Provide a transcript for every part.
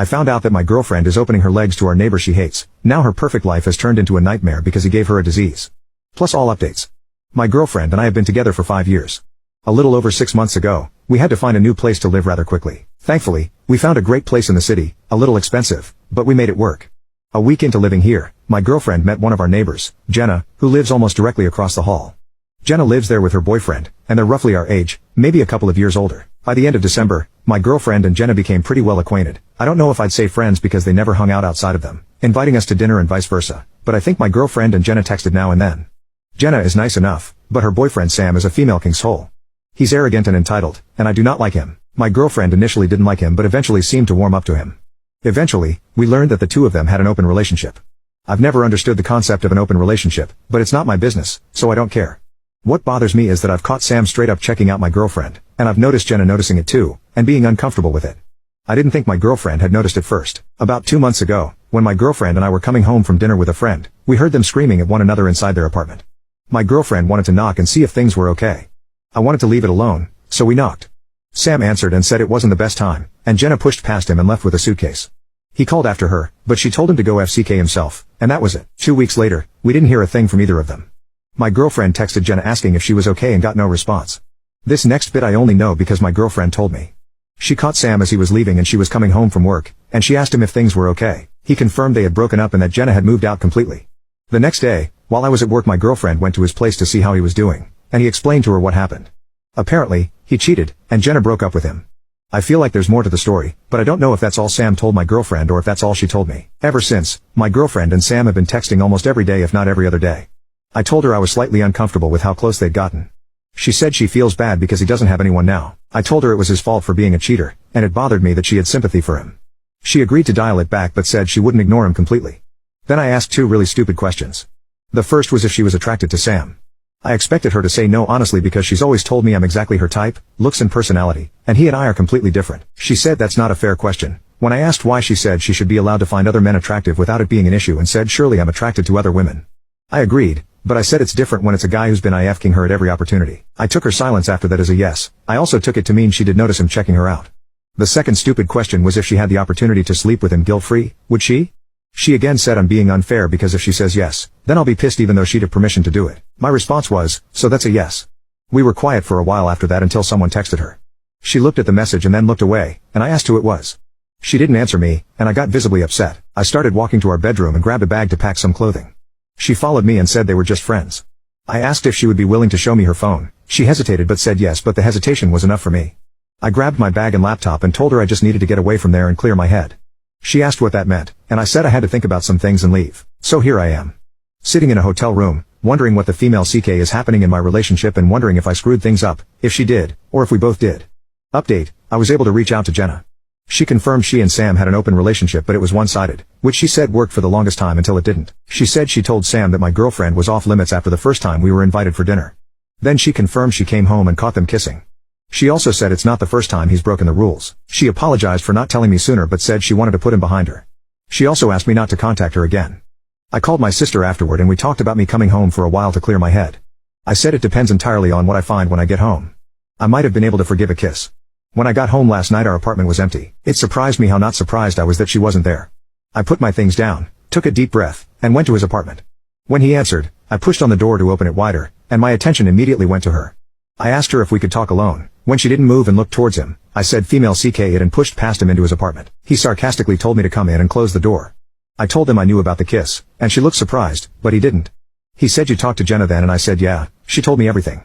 I found out that my girlfriend is opening her legs to our neighbor she hates. Now her perfect life has turned into a nightmare because he gave her a disease. Plus all updates. My girlfriend and I have been together for 5 years. A little over 6 months ago, we had to find a new place to live rather quickly. Thankfully, we found a great place in the city, a little expensive, but we made it work. A week into living here, my girlfriend met one of our neighbors, Jenna, who lives almost directly across the hall. Jenna lives there with her boyfriend, and they're roughly our age, maybe a couple of years older. By the end of December, my girlfriend and Jenna became pretty well acquainted. I don't know if I'd say friends because they never hung out outside of them, inviting us to dinner and vice versa, but I think my girlfriend and Jenna texted now and then. Jenna is nice enough, but her boyfriend Sam is a female king soul. He's arrogant and entitled, and I do not like him. My girlfriend initially didn't like him but eventually seemed to warm up to him. Eventually, we learned that the two of them had an open relationship. I've never understood the concept of an open relationship, but it's not my business, so I don't care. What bothers me is that I've caught Sam straight up checking out my girlfriend, and I've noticed Jenna noticing it too, and being uncomfortable with it. I didn't think my girlfriend had noticed it first. About 2 months ago, when my girlfriend and I were coming home from dinner with a friend, we heard them screaming at one another inside their apartment. My girlfriend wanted to knock and see if things were okay. I wanted to leave it alone, so we knocked. Sam answered and said it wasn't the best time, and Jenna pushed past him and left with a suitcase. He called after her, but she told him to go FCK himself, and that was it. 2 weeks later, we didn't hear a thing from either of them. My girlfriend texted Jenna asking if she was okay and got no response. This next bit I only know because my girlfriend told me. She caught Sam as he was leaving and she was coming home from work, and she asked him if things were okay. He confirmed they had broken up and that Jenna had moved out completely. The next day, while I was at work my girlfriend went to his place to see how he was doing, and he explained to her what happened. Apparently, he cheated, and Jenna broke up with him. I feel like there's more to the story, but I don't know if that's all Sam told my girlfriend or if that's all she told me. Ever since, my girlfriend and Sam have been texting almost every day if not every other day. I told her I was slightly uncomfortable with how close they'd gotten. She said she feels bad because he doesn't have anyone now. I told her it was his fault for being a cheater, and it bothered me that she had sympathy for him. She agreed to dial it back but said she wouldn't ignore him completely. Then I asked 2 really stupid questions. The first was if she was attracted to Sam. I expected her to say no honestly because she's always told me I'm exactly her type, looks and personality, and he and I are completely different. She said that's not a fair question. When I asked why she said she should be allowed to find other men attractive without it being an issue and said surely I'm attracted to other women. I agreed, but I said it's different when it's a guy who's been IFing her at every opportunity. I took her silence after that as a yes. I also took it to mean she did notice him checking her out. The second stupid question was if she had the opportunity to sleep with him guilt-free, would she? She again said I'm being unfair because if she says yes, then I'll be pissed even though she'd have permission to do it. My response was, so that's a yes. We were quiet for a while after that until someone texted her. She looked at the message and then looked away, and I asked who it was. She didn't answer me, and I got visibly upset. I started walking to our bedroom and grabbed a bag to pack some clothing. She followed me and said they were just friends. I asked if she would be willing to show me her phone. She hesitated but said yes, but the hesitation was enough for me. I grabbed my bag and laptop and told her I just needed to get away from there and clear my head. She asked what that meant, and I said I had to think about some things and leave. So here I am. Sitting in a hotel room, wondering what the female CK is happening in my relationship and wondering if I screwed things up, if she did, or if we both did. Update, I was able to reach out to Jenna. She confirmed she and Sam had an open relationship but it was one-sided, which she said worked for the longest time until it didn't. She said she told Sam that my girlfriend was off limits after the first time we were invited for dinner. Then she confirmed she came home and caught them kissing. She also said it's not the first time he's broken the rules. She apologized for not telling me sooner but said she wanted to put him behind her. She also asked me not to contact her again. I called my sister afterward and we talked about me coming home for a while to clear my head. I said it depends entirely on what I find when I get home. I might have been able to forgive a kiss. When I got home last night our apartment was empty. It surprised me how not surprised I was that she wasn't there. I put my things down, took a deep breath, and went to his apartment. When he answered, I pushed on the door to open it wider, and my attention immediately went to her. I asked her if we could talk alone. When she didn't move and looked towards him, I said female CK it and pushed past him into his apartment. He sarcastically told me to come in and close the door. I told him I knew about the kiss, and she looked surprised, but he didn't. He said you talked to Jenna then and I said yeah, she told me everything.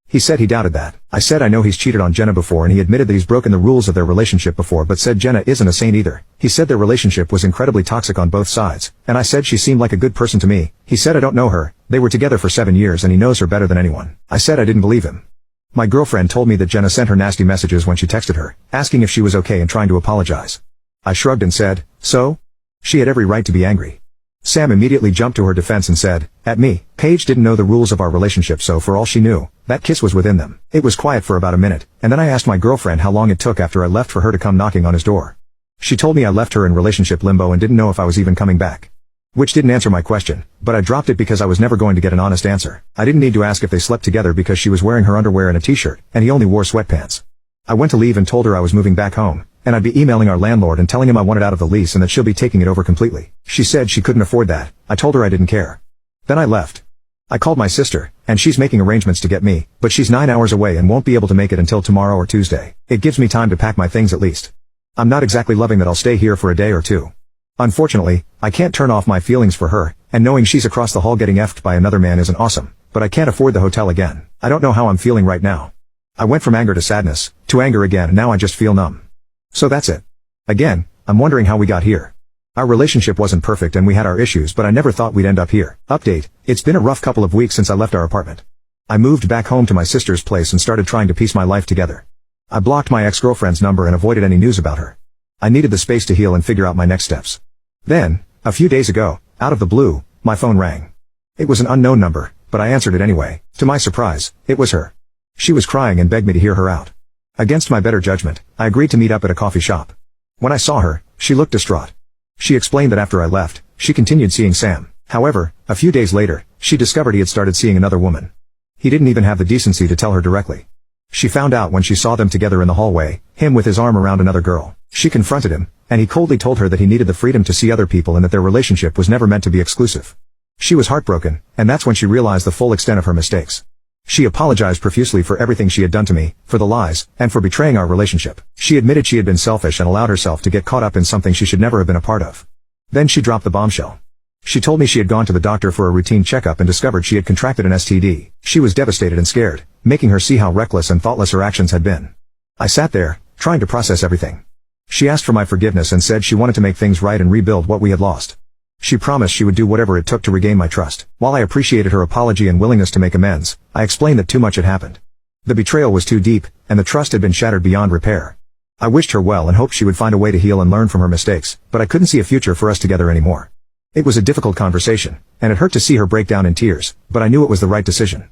He said he doubted that. I said I know he's cheated on Jenna before and he admitted that he's broken the rules of their relationship before but said Jenna isn't a saint either. He said their relationship was incredibly toxic on both sides, and I said she seemed like a good person to me. He said I don't know her, they were together for 7 years and he knows her better than anyone. I said I didn't believe him. My girlfriend told me that Jenna sent her nasty messages when she texted her, asking if she was okay and trying to apologize. I shrugged and said, so? She had every right to be angry. Sam immediately jumped to her defense and said, at me. Paige didn't know the rules of our relationship so for all she knew, that kiss was within them. It was quiet for about a minute, and then I asked my girlfriend how long it took after I left for her to come knocking on his door. She told me I left her in relationship limbo and didn't know if I was even coming back. Which didn't answer my question, but I dropped it because I was never going to get an honest answer. I didn't need to ask if they slept together because she was wearing her underwear and a t-shirt, and he only wore sweatpants. I went to leave and told her I was moving back home, and I'd be emailing our landlord and telling him I wanted out of the lease and that she'll be taking it over completely. She said she couldn't afford that. I told her I didn't care. Then I left. I called my sister, and she's making arrangements to get me, but she's 9 hours away and won't be able to make it until tomorrow or Tuesday. It gives me time to pack my things at least. I'm not exactly loving that I'll stay here for a day or two. Unfortunately, I can't turn off my feelings for her, and knowing she's across the hall getting effed by another man isn't awesome, but I can't afford the hotel again. I don't know how I'm feeling right now. I went from anger to sadness, to anger again, and now I just feel numb. So that's it. Again, I'm wondering how we got here. Our relationship wasn't perfect and we had our issues, but I never thought we'd end up here. Update, it's been a rough couple of weeks since I left our apartment. I moved back home to my sister's place and started trying to piece my life together. I blocked my ex-girlfriend's number and avoided any news about her. I needed the space to heal and figure out my next steps. Then, a few days ago, out of the blue, my phone rang. It was an unknown number, but I answered it anyway. To my surprise, it was her. She was crying and begged me to hear her out. Against my better judgment, I agreed to meet up at a coffee shop. When I saw her, she looked distraught. She explained that after I left, she continued seeing Sam. However, a few days later, she discovered he had started seeing another woman. He didn't even have the decency to tell her directly. She found out when she saw them together in the hallway, him with his arm around another girl. She confronted him, and he coldly told her that he needed the freedom to see other people and that their relationship was never meant to be exclusive. She was heartbroken, and that's when she realized the full extent of her mistakes. She apologized profusely for everything she had done to me, for the lies, and for betraying our relationship. She admitted she had been selfish and allowed herself to get caught up in something she should never have been a part of. Then she dropped the bombshell. She told me she had gone to the doctor for a routine checkup and discovered she had contracted an STD. She was devastated and scared, making her see how reckless and thoughtless her actions had been. I sat there, trying to process everything. She asked for my forgiveness and said she wanted to make things right and rebuild what we had lost. She promised she would do whatever it took to regain my trust. While I appreciated her apology and willingness to make amends, I explained that too much had happened. The betrayal was too deep, and the trust had been shattered beyond repair. I wished her well and hoped she would find a way to heal and learn from her mistakes, but I couldn't see a future for us together anymore. It was a difficult conversation, and it hurt to see her break down in tears, but I knew it was the right decision.